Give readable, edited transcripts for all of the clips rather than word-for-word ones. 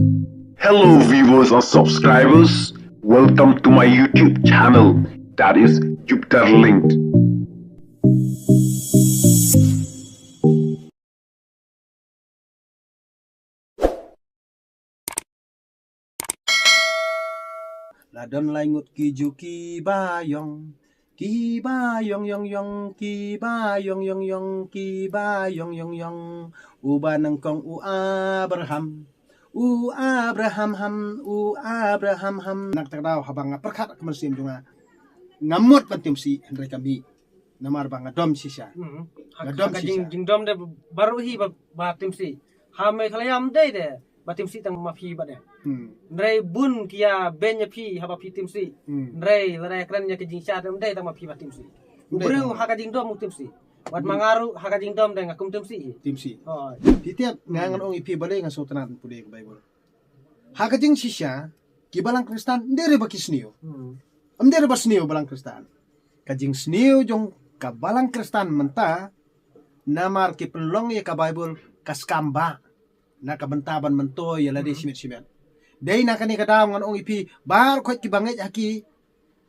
Hello, viewers and subscribers. Welcome to my YouTube channel, that is Jupiter Linked. Ladon langut kiju ki bayong yong yong ki bayong yong yong ki bayong yong yong uba nengkong u Abraham ham nak tagdaw habang perkat kemersim junga ngamut pentim si Henry kami namar bang dom si siya Haka jing dom de baru hi ba tim si ha me khalayam de ba tim si tang ma phi ba de ndrei bun kia benya phi ha ba phi tim si ndrei lare kran nya ke jing sha dom de tang ma phi ba tim si breu haka jing dom tim si wat mangaru haka jing dom de ngakum tim si oh titiap ngangan ong ipi bale nga sotanan pude ke Bible haka jing si siya kibalang Kristan ndere ba kisniyo amdere ba sniyo balang Kristan kajing sniyo jong kabalang Kristan menta namar ki penlong ya ka Bible kaskamba na kabentaban mento ya lade simit dai na kani kadaw ngan ong ipi bar ko ki banget haki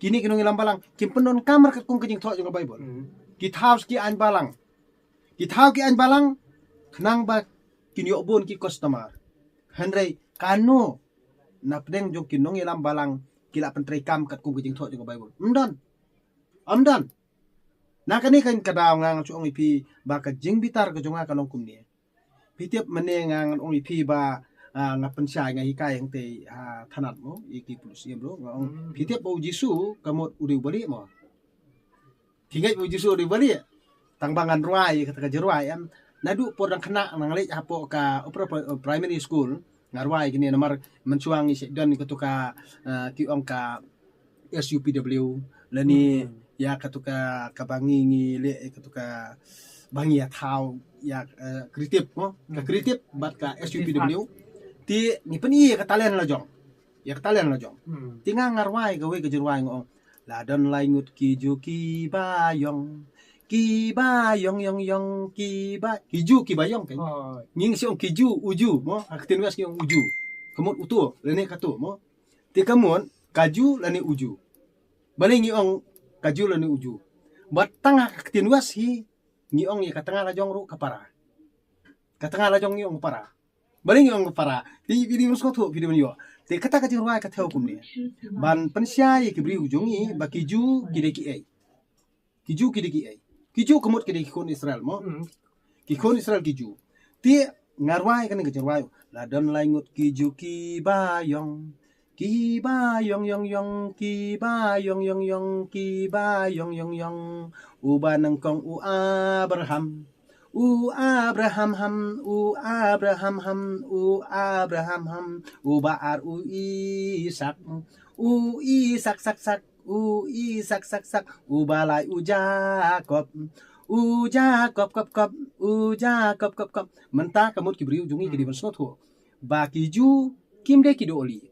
kini kinong ilang balang kim penon kamar kat kung kajing tho jong Bible kithaw ki an balang kenang ba kinyo bon ki customer henry kanu napdeng jong kinong ilang balang kila pentrei kam kat kung kajing tho jong Bible amdan na kani kan kadaw ngang chuong ipi ba ka jing bitar ka jonga kanong kumni pitiap mane ngang ong ipi ba nga pensya nga hikay ang te thanat mo iki pulus bro ngong pitiap bo Jisu kamot uri bali mo tingay bo Jisu uri bali tangbangan ruai kata ka jeruai am nadu por dang kena nang le hapo ka primary school ngarwai kini namar mensuang isi dan ketuka ki ong ka SUPW lani ya katuka kabangi ngi le katuka bangi ya thau ya kreatif mo ka kreatif bat ka SUPW ti ni peni ka talen la jong tinga ngarwai gawe ke jirwai ngong ladon laingut kiju ki bayong yong yong kiju ki bayong kan nging siong kiju uju mo aktin was kiong uju kemut utu lene katu mo ti kamun kaju lane uju balingi ong kaju lane uju bat tangah aktin was hi ngiong ya katengah lajong ru kapara katengah lajong ngiong para baling ngiong para di video musko tu video yo te kata ka jirwa ka theo kumni ban pensya ye kibri ujungi ba kiju kideki ai kiju kemut kideki kon Israel mo ki kon Israel kiju ti ngarwai kan ke jirwa ladon laingut kiju ki bayong yong yong ki bayong yong yong uba nengkong u Abraham ham uba ar u Isak sak ubalai u Jakob kop mentah kamut kibri ujungi kidi bersnotu ba kiju kimde kido oli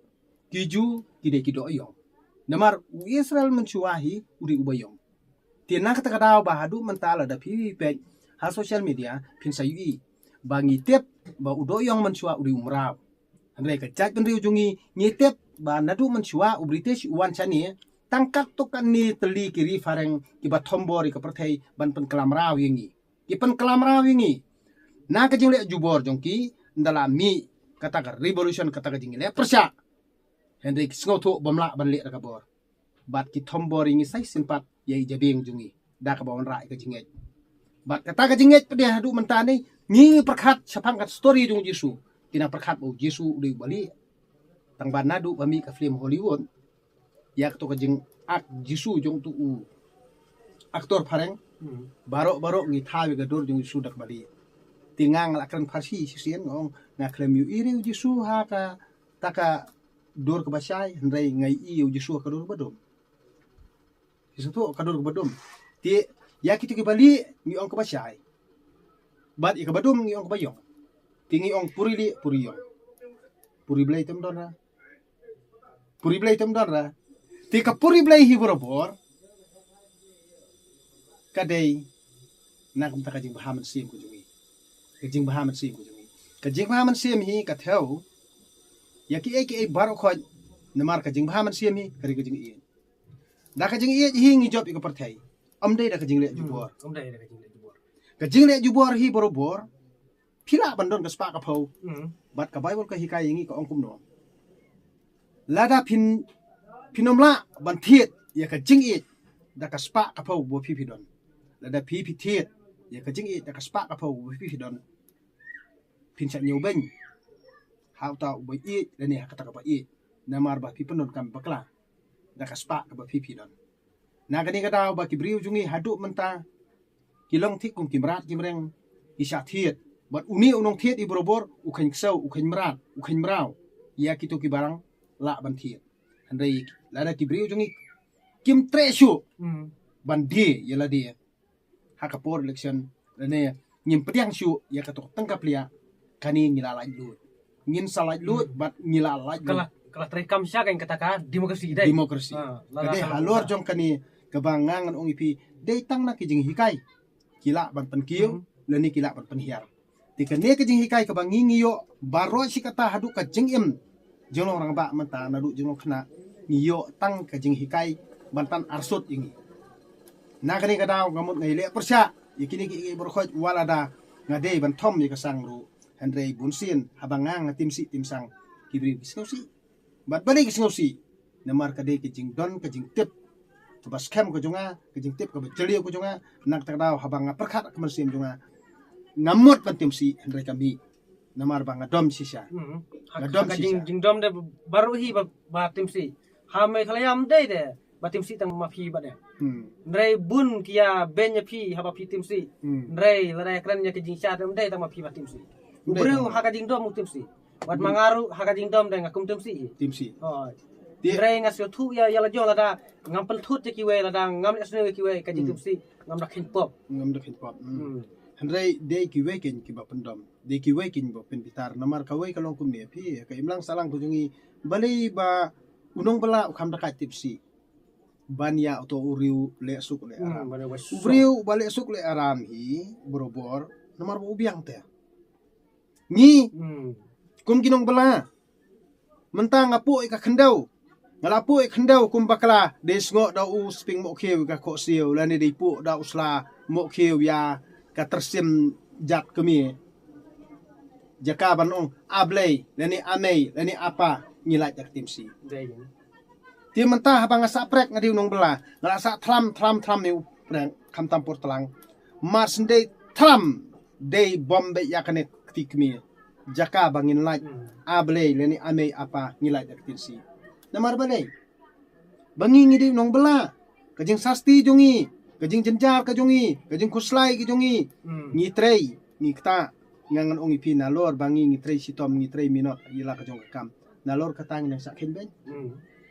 kiju kide kido yong namar Israel mencuahi uri ubayong tinak kata kadaw bahadu mentala da pi pe ha social media pin sayi bangi tep ba udoyong mencua uri umraw andre ka chat pendri ujungi nyetep ba nadu mencua ubritish uwan chani tangkat tukan ni teli kiri fareng kiba tombori ka perthai ban pen kelamraw yingi kipen kelamraw yingi na ka jingle jubor jongki ndala mi kata ka revolution kata ka jingle persya Hendrik sngoto bamla ban le ka bor bat ki tombori ngi sai simpat yai jabeng jungi da ka bawon rai ka jinget bat kata ka jinget pede hadu mentani ngi perkhat sapang kat story jung Jisu tina perkhat bo Jisu di Bali tang ban nadu bami ka film Hollywood yak to ka jing ak Jisu jung tu aktor pareng barok ngi thawi ga dor jung Jisu dak Bali tingang lakran farsi sisien ngong ngaklem yu iri Jisu ha ka taka dor ke basai hendrai ngai i Jisu ka dor badom Jisu to ka dor badom ti ya kitu ke Bali ngi ong ke basai bat i ka badom ngi ong ke bayong tingi ong puriyong puri blai tem dora ti ka puri blai hi borobor kadai nak mta ka jing bahaman sim ku jungi kajing bahaman sim hi ka theo ya ki baru khoj namar ka jing bha man siam hi kari ka jing i da ka jing i hi ngi job i ka parthai amdei da ka jing le jubor ka jing le jubor hi borobor phila bandon ka spa ka phau bat ka bible ka hikai ngi ka ongkum no lada phinomla ban thiet ya ka jing i da ka spa ka phau bo phi don lada phi thiet ya ka jing i da ka spa ka phau bo phi don phin cha nhiều bên hao tao bởi ít là nè kata ka ba ít namar ba pi penon kam bakla da ka spa ka ba pi don na ka ni ka daw ba ki briu jungi hadu menta kilong thik kum kimrat kimreng isa thiet bat uni unong thiet i borobor u khain ksau u khain mrat u khain mrau ya ki to ki barang la ban thiet handai la da ki briu jungi kim treshu ban di ya la di ha ka por election la ne nyim pediang shu ya ka to tangkap lia kani ngila laj lut ngin salaj lut bat ngila laj kalau terekam siya kan katakan demokrasi dai demokrasi kade halor jong kani kebangangan ong ipi dei tang na kijing hikai kila ban pen kiu leni kila ban pen hiar tikane kijing hikai ke bangi ngiyo baro si kata hadu ka jing im jong orang ba menta nadu jong khna ngiyo tang kijing hikai bantan arsut ingi na kani kadaw ngamut ngai le persya ikini ki borkhoj walada ngade ban thom ni ka sangru Andre bunsin habangang timsi timsang kibri kisnosi bat balik kisnosi namar kade kijing don kijing tip bas kem ko jonga kijing tip ko bejeli ko jonga nak takdaw habanga perkhat kemersim jonga ngamut ban timsi Andre kami namar bang dom sisa ngadom jing dom de baru hi ba timsi ha me khalayam dei de ba timsi tang ma phi ba de ndrei bun kia benya phi ha ba phi timsi ndrei la kran nya kijing sha dom dei tang ma phi ba timsi Breu haka jing dom timsi. Wat mangaru haka jing dom dengan kum timsi. Timsi. Oh. Drei ngasio thu ya la jo la da ngam pel thut ki we la da ngam le sne ki we ka jing timsi ngam da khin pop. Ngam da khin pop. Handrei de ki we kin ki ba pendom. De ki we kin ba pen pitar namar ka we ka long kum ne phi ka imlang salang ku jungi balei ba unong bala ukam da ka tipsi. Banya auto uriu le suk le aram. Uriu bale suk le aram hi borobor namar ba ubiang te. Ni kum kinong bala mentang apu ka khendau ngalapu khendau kum bakla des ngo da u sping mo kheu ka kho siu la ni dei pu da usla mo kheu ya ka tersim jat kemi jaka banong ablei lani amei lani apa ngilai jak timsi ti mentah habang asa prek ngadi unong bala ngala sa thlam ni prek kam tampur telang mas ndei thlam dei bombe yakane tikmi jaka bangin laj ablei leni amei apa ngilai dak tirsi namar balei bangi ngidi nong bela kajing sasti jongi kajing jenjar ka jongi kajing kuslai ki jongi ngitrei ngikta ngangan ongi pi nalor bangi ngitrei sitom ngitrei minot ila ka jong kam nalor katang nang sakhen ben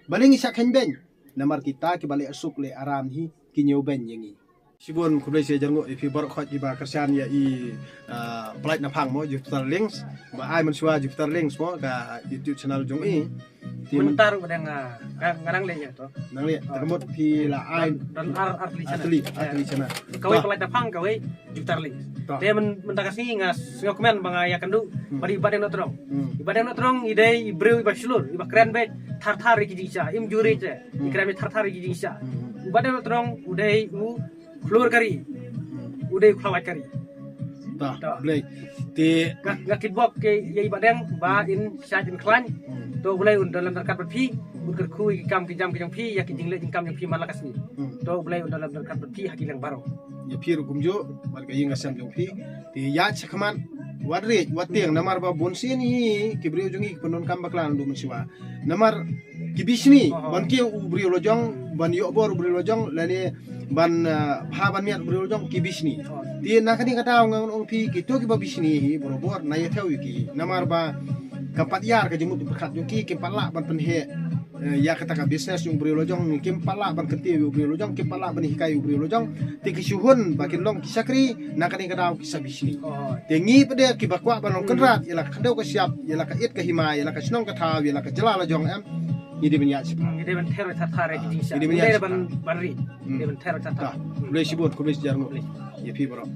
baling sakhen ben namar kita ki bale asuk le aram hi kinyo ben yengi Sibun kublai saya jango ifi baru khot iba kersan ya i plat napang mo Jupiter Links ba ai mensua Jupiter Links mo ka YouTube channel jong i mentar badang ngarang le ya to nang le termut pi la ai dan atli chana kawai plat napang kawai Jupiter Links dia mentakasi ngas ngomen banga ya kandu bari badang notrong ibadang notrong idei ibreu iba slur iba keren be thar ki jinsa im juri je ikram thar ki jinsa ibadang notrong udai u Flur kari, udah kelawat kari. Dah, boleh. Ti ngakit bok ke yai badang ba in syat in klan. To boleh dalam terkat berpi, ukur kui kam kijam pi ya kijing le jingkam yang pi malakas ni. To boleh dalam terkat berpi hakilang baru. Ya pi gumjo, marga ying asam jong pi. Ti ya cakaman wadri watiang namar ba bonsi ni kibriu jungi penon kam baklan du mensiwa. Namar kibisni ban ki ubri lojong ban yo bor ubri lojong lani ban ban miat ubri lojong kibisni ti nakani kata ngang ong pi kito ki babisni hi borobor na yethau ki namar ba kapat yar ka jemut berkat jong ki kepala ban penhe ya kata ka business yung ubri lojong kempala ban kenti ubri lojong kepala ban hikai ubri lojong ti kisuhun bakin long kisakri nakani kata kisabisni tengi pede ki bakwa ban long kenrat yala kadau ka siap yala ka it ka hima yala ka snong ka thaw yala ka jala lojong em ini banyak sih. Ini ban teror tatar ki jinsa. Ini banyak ban banri. Ini ban teror tatar. Boleh sibut, boleh sejarah. Ya pi bro.